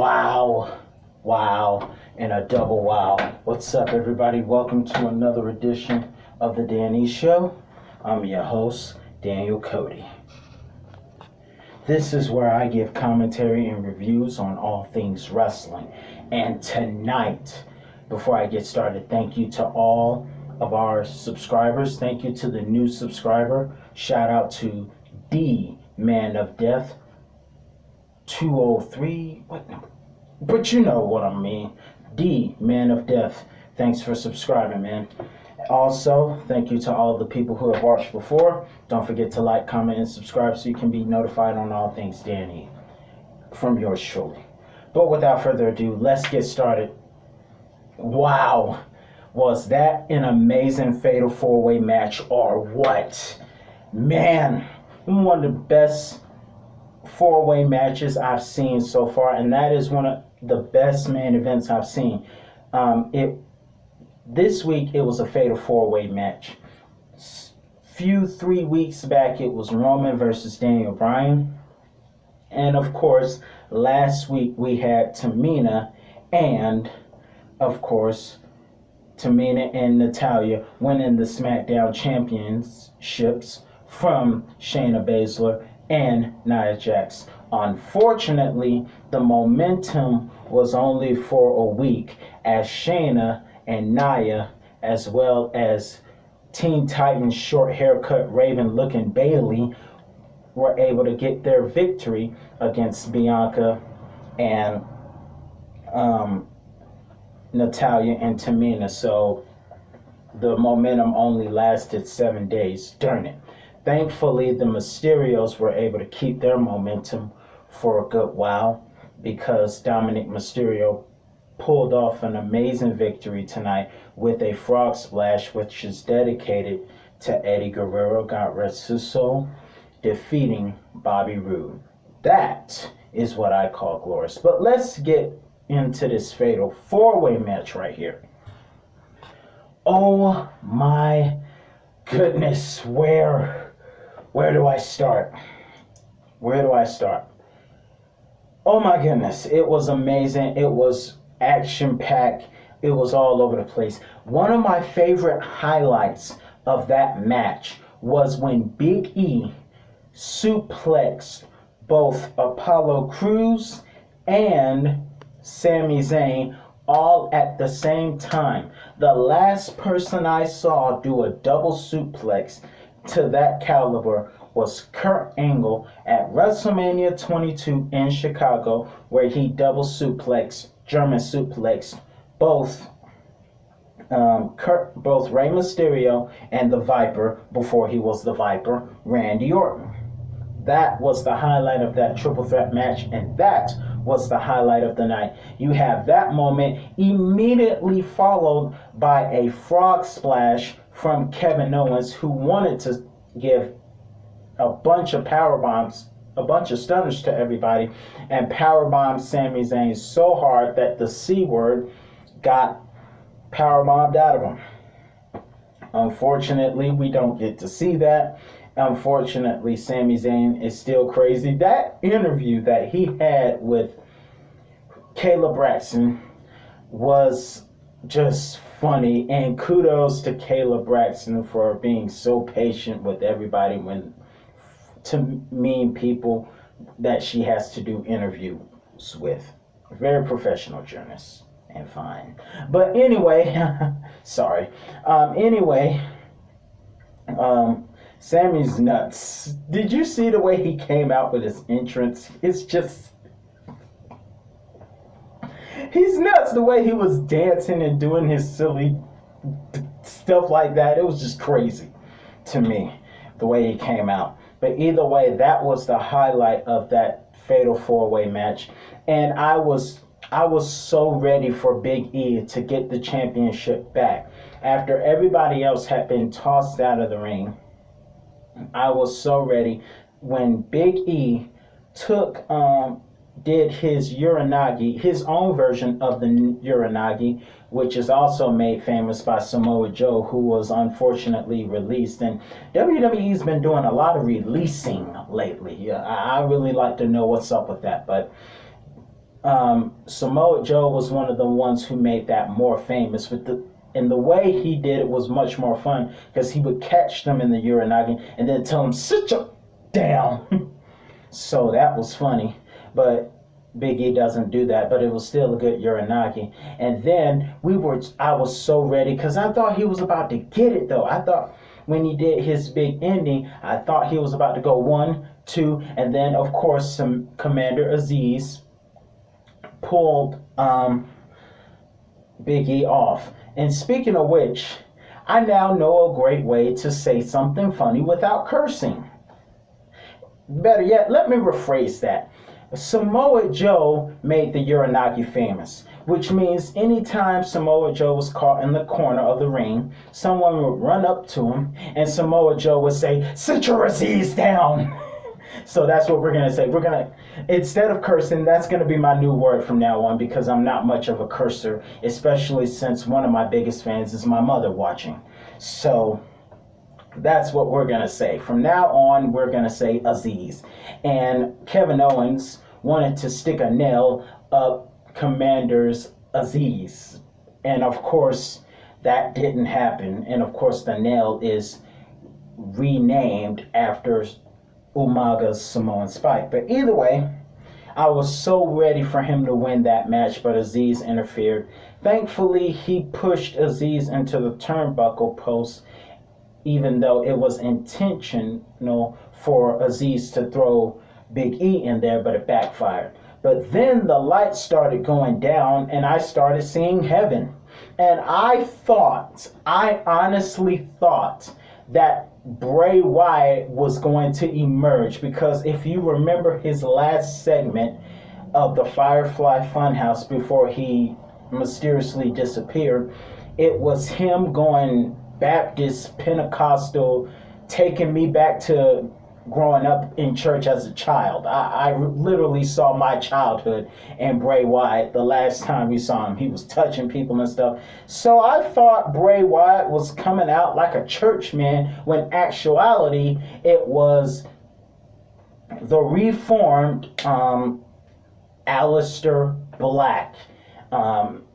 Wow, and a double wow. What's up, everybody? Welcome to another edition of The Danny Show. I'm your host, Daniel Cody. This is where I give commentary and reviews on all things wrestling. And tonight, before I get started, thank you to all of our subscribers. Thank you to the new subscriber. Shout out to D Man of Death 203. What? But you know what I mean. D Man of Death. Thanks for subscribing, man. Also, thank you to all of the people who have watched before. Don't forget to like, comment, and subscribe so you can be notified on all things Danny from yours truly. But without further ado, let's get started. Wow, was that an amazing fatal four-way match or what? Man, one of the best four-way matches I've seen so far, and that is one of the best main events I've seen. This week it was a fatal four-way match. 3 weeks back it was Roman versus Daniel Bryan, and of course last week we had Tamina and Natalya winning the Smackdown championships from Shayna Baszler and Nia Jax. Unfortunately, the momentum was only for a week as Shayna and Nia, as well as Teen Titans short haircut Raven looking Bailey, were able to get their victory against Bianca and Natalya and Tamina. So the momentum only lasted 7 days. Darn it. Thankfully, the Mysterios were able to keep their momentum for a good while because Dominic Mysterio pulled off an amazing victory tonight with a frog splash, which is dedicated to Eddie Guerrero, God rest his soul, defeating Bobby Roode. That is what I call glorious. But let's get into this fatal four-way match right here. Oh my goodness, where do I start? Where do I start? Oh my goodness, it was amazing. It was action-packed. It was all over the place. One of my favorite highlights of that match was when Big E suplexed both Apollo Crews and Sami Zayn all at the same time. The last person I saw do a double suplex to that caliber was Kurt Angle at WrestleMania 22 in Chicago, where he double suplexed, German suplexed both Rey Mysterio and the Viper, before he was the Viper, Randy Orton. That was the highlight of that triple threat match, and that was the highlight of the night. You have that moment immediately followed by a frog splash from Kevin Owens, who wanted to give a bunch of power bombs, a bunch of stunners to everybody, and power bombed Sami Zayn so hard that the C word got power bombed out of him. Unfortunately, we don't get to see that. Unfortunately, Sami Zayn is still crazy. That interview that he had with Kayla Braxton was just funny, and kudos to Kayla Braxton for being so patient with everybody when to mean people that she has to do interviews with. Very professional journalist and fine. But anyway, sorry. Sammy's nuts. Did you see the way he came out with his entrance? It's just... he's nuts the way he was dancing and doing his silly stuff like that. It was just crazy to me, the way he came out. But either way, that was the highlight of that fatal four-way match. And I was so ready for Big E to get the championship back. After everybody else had been tossed out of the ring, I was so ready. When Big E did his Uranagi, his own version of the Uranagi, which is also made famous by Samoa Joe, who was unfortunately released. And WWE's been doing a lot of releasing lately. I really like to know what's up with that. But Samoa Joe was one of the ones who made that more famous. And the way he did it was much more fun because he would catch them in the Uranagi and then tell them, sit you down. So that was funny. But Big E doesn't do that, but it was still a good Uranagi. And then I was so ready because I thought he was about to get it though. I thought when he did his big ending, I thought he was about to go 1, 2, and then of course some Commander Aziz pulled Big E off. And speaking of which, I now know a great way to say something funny without cursing. Better yet, let me rephrase that. Samoa Joe made the Uranagi famous, which means anytime Samoa Joe was caught in the corner of the ring, someone would run up to him and Samoa Joe would say, sit your Aziz down. So that's what we're going to say. Instead of cursing, that's going to be my new word from now on because I'm not much of a cursor, especially since one of my biggest fans is my mother watching. So that's what we're going to say. From now on, we're going to say Aziz. And Kevin Owens wanted to stick a nail up Commander's Aziz. And of course, that didn't happen. And of course, the nail is renamed after Umaga's Samoan Spike. But either way, I was so ready for him to win that match, but Aziz interfered. Thankfully, he pushed Aziz into the turnbuckle post, even though it was intentional for Aziz to throw Big E in there, but it backfired. But then the lights started going down, and I started seeing heaven. And I honestly thought that Bray Wyatt was going to emerge because if you remember his last segment of the Firefly Funhouse before he mysteriously disappeared, it was him going Baptist, Pentecostal, taking me back to growing up in church as a child. I literally saw my childhood in Bray Wyatt. The last time we saw him, he was touching people and stuff. So I thought Bray Wyatt was coming out like a church man when actuality it was the reformed Aleister Black.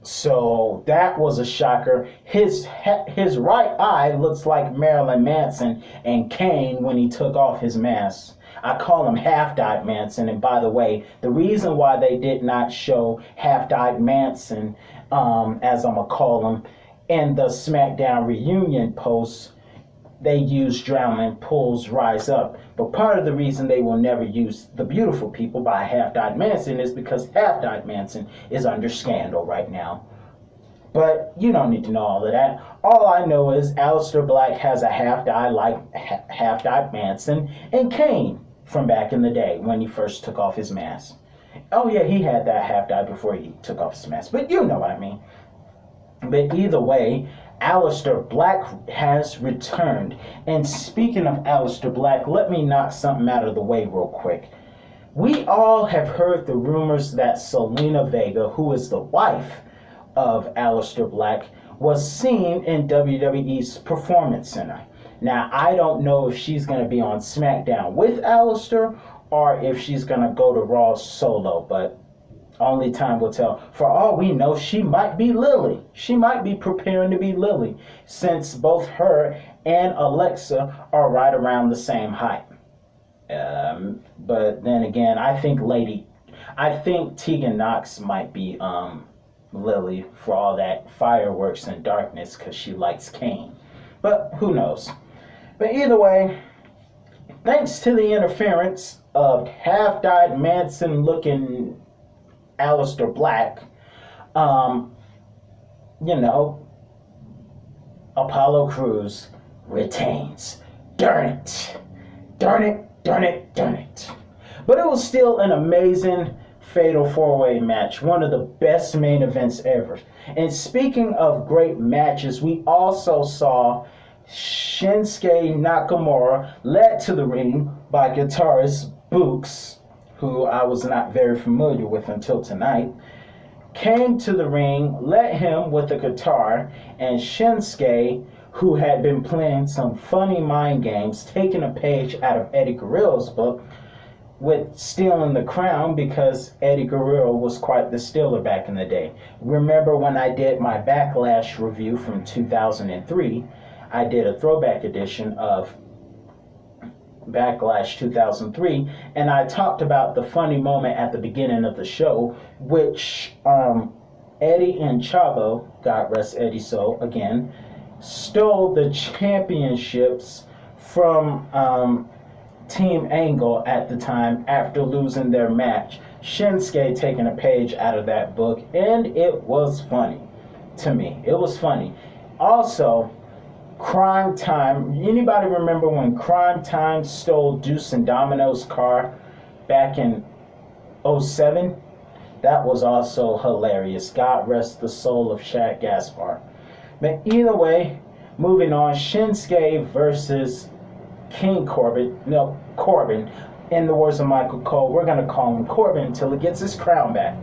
So that was a shocker. His right eye looks like Marilyn Manson and Kane when he took off his mask. I call him Half-Dyed Manson. And by the way, the reason why they did not show Half-Dyed Manson, as I'm going to call him, in the Smackdown reunion post, they use Drowning Pools Rise Up. But part of the reason they will never use The Beautiful People by Half-Dyed Manson is because Half-Dyed Manson is under scandal right now. But you don't need to know all of that. All I know is Aleister Black has a half-dyed like Half-Dyed Manson and Kane from back in the day when he first took off his mask. Oh yeah, he had that half-dyed before he took off his mask. But you know what I mean. But either way, Aleister Black has returned. And speaking of Aleister Black, let me knock something out of the way real quick. We all have heard the rumors that Selena Vega, who is the wife of Aleister Black, was seen in WWE's Performance Center. Now, I don't know if she's going to be on SmackDown with Aleister or if she's going to go to Raw solo, but only time will tell. For all we know, she might be Lily. She might be preparing to be Lily, since both her and Alexa are right around the same height. But then again, I think Tegan Knox might be Lily for all that fireworks and darkness because she likes Kane. But who knows? But either way, thanks to the interference of half-dyed Manson-looking Aleister Black, Apollo Crews retains. Darn it. Darn it, darn it, darn it. But it was still an amazing Fatal 4-Way match, one of the best main events ever. And speaking of great matches, we also saw Shinsuke Nakamura led to the ring by guitarist Books, who I was not very familiar with until tonight, came to the ring, led him with a guitar, and Shinsuke, who had been playing some funny mind games, taking a page out of Eddie Guerrero's book, with stealing the crown because Eddie Guerrero was quite the stealer back in the day. Remember when I did my Backlash review from 2003, I did a throwback edition of Backlash 2003, and I talked about the funny moment at the beginning of the show, which Eddie and Chavo, God rest Eddie's soul again, stole the championships from Team Angle at the time after losing their match. Shinsuke taking a page out of that book, and it was funny to me. It was funny. Also, Crime Time. Anybody remember when Crime Time stole Deuce and Domino's car back in '07? That was also hilarious. God rest the soul of Shad Gaspar. But either way, moving on, Shinsuke versus King Corbin. No, Corbin. In the words of Michael Cole, we're going to call him Corbin until he gets his crown back.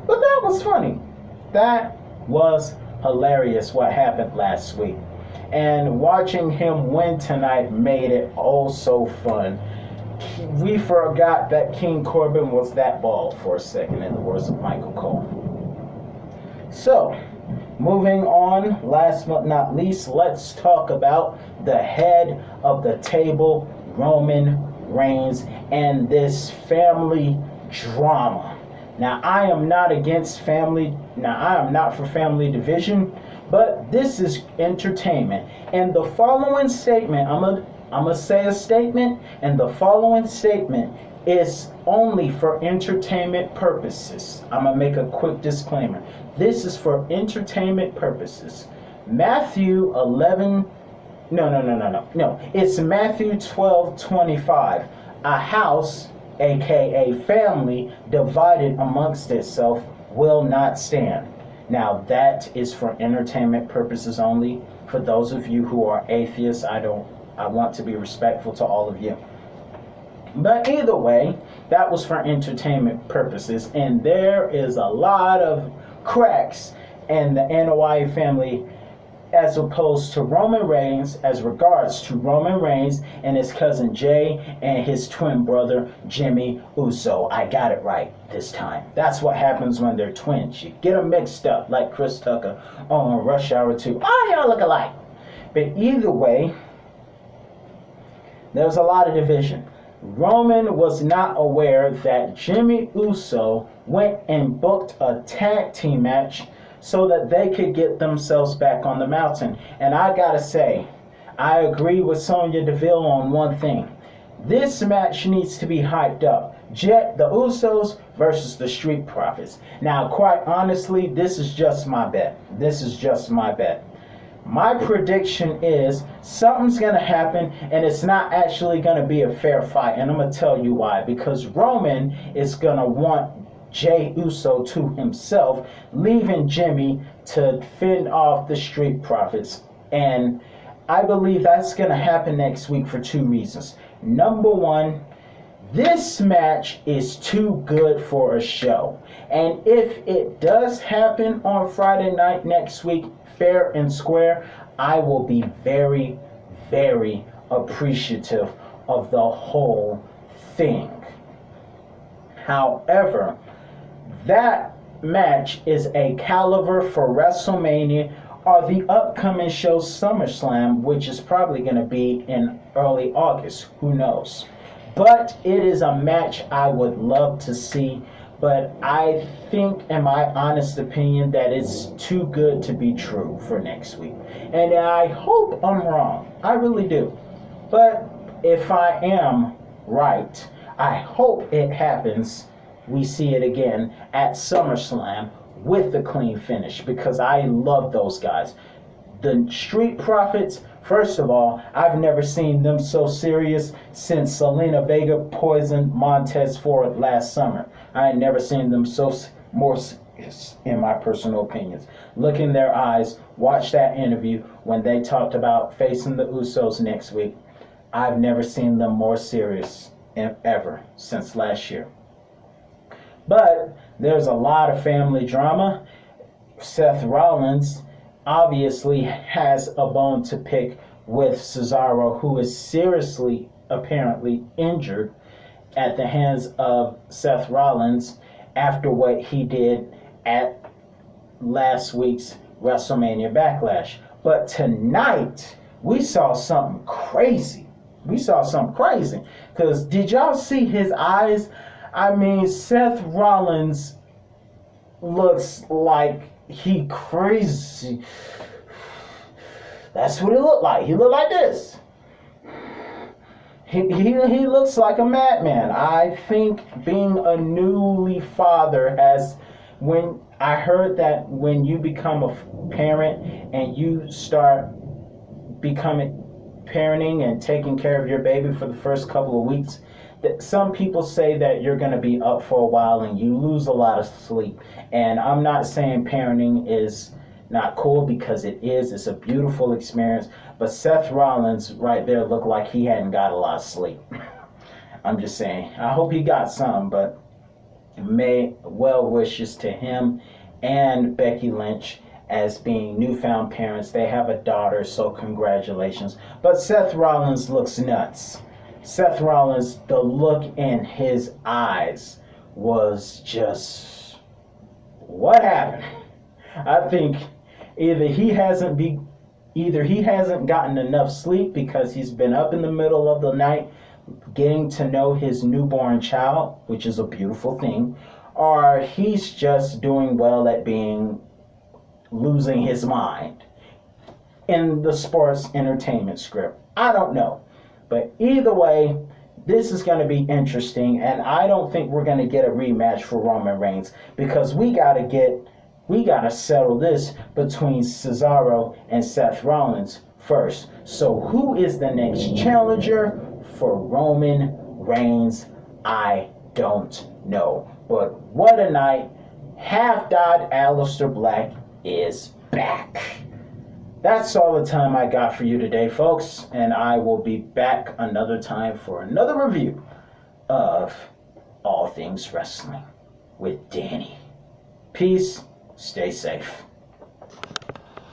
But that was funny. That was hilarious what happened last week. And watching him win tonight made it oh so fun. We forgot that King Corbin was that bald for a second, in the words of Michael Cole. So, moving on, last but not least, let's talk about the head of the table, Roman Reigns, and this family drama. Now, I am not against family. Now, I am not for family division, but this is entertainment. And the following statement, I'm gonna say a statement, and the following statement is only for entertainment purposes. I'm gonna make a quick disclaimer. This is for entertainment purposes. Matthew 11. No. It's Matthew 12:25. A house, aka family, divided amongst itself will not stand. Now that is for entertainment purposes only. For those of you who are atheists, I want to be respectful to all of you. But either way, that was for entertainment purposes, and there is a lot of cracks in the NOI family as opposed to Roman Reigns, as regards to Roman Reigns and his cousin Jay and his twin brother Jimmy Uso. I got it right this time. That's what happens when they're twins. You get them mixed up like Chris Tucker on Rush Hour 2. Oh, y'all look alike. But either way, there was a lot of division. Roman was not aware that Jimmy Uso went and booked a tag team match so that they could get themselves back on the mountain. And I gotta say, I agree with Sonya Deville on one thing. This match needs to be hyped up. The Usos versus the Street Profits. Now, quite honestly, this is just my bet. My prediction is something's going to happen, and it's not actually going to be a fair fight. And I'm going to tell you why. Because Roman is going to want Jey Uso to himself, leaving Jimmy to fend off the Street Profits. And I believe that's going to happen next week for two reasons. Number one, this match is too good for a show. And if it does happen on Friday night next week, fair and square, I will be very, very appreciative of the whole thing. However, that match is a caliber for WrestleMania or the upcoming show SummerSlam, which is probably going to be in early August. Who knows? But it is a match I would love to see. But I think, in my honest opinion, that it's too good to be true for next week. And I hope I'm wrong. I really do. But if I am right, I hope it happens. We see it again at SummerSlam with the clean finish, because I love those guys. The Street Profits, first of all, I've never seen them so serious since Selena Vega poisoned Montez Ford last summer. I ain't never seen them more serious, in my personal opinions. Look in their eyes, watch that interview when they talked about facing the Usos next week. I've never seen them more serious ever since last year. But there's a lot of family drama. Seth Rollins obviously has a bone to pick with Cesaro, who is seriously, apparently, injured. at the hands of Seth Rollins after what he did at last week's WrestleMania Backlash. But tonight, we saw something crazy. Because did y'all see his eyes? I mean, Seth Rollins looks like he crazy. That's what it looked like. He looked like this. He looks like a madman. I think being a newly father has, when I heard that when you become a parent and you start becoming parenting and taking care of your baby for the first couple of weeks, that some people say that you're going to be up for a while and you lose a lot of sleep. And I'm not saying parenting is not cool, because it is. It's a beautiful experience. But Seth Rollins right there looked like he hadn't got a lot of sleep. I'm just saying. I hope he got some, but well wishes to him and Becky Lynch as being newfound parents. They have a daughter, so congratulations. But Seth Rollins looks nuts. Seth Rollins, the look in his eyes was just, what happened? I think either he hasn't gotten enough sleep because he's been up in the middle of the night getting to know his newborn child, which is a beautiful thing, or he's just doing well at losing his mind in the sports entertainment script. I don't know. But either way, this is going to be interesting, and I don't think we're going to get a rematch for Roman Reigns, because we got to settle this between Cesaro and Seth Rollins first. So who is the next challenger for Roman Reigns? I don't know. But what a night. Half-died Aleister Black is back. That's all the time I got for you today, folks, and I will be back another time for another review of All Things Wrestling with Danny. Peace. Stay safe.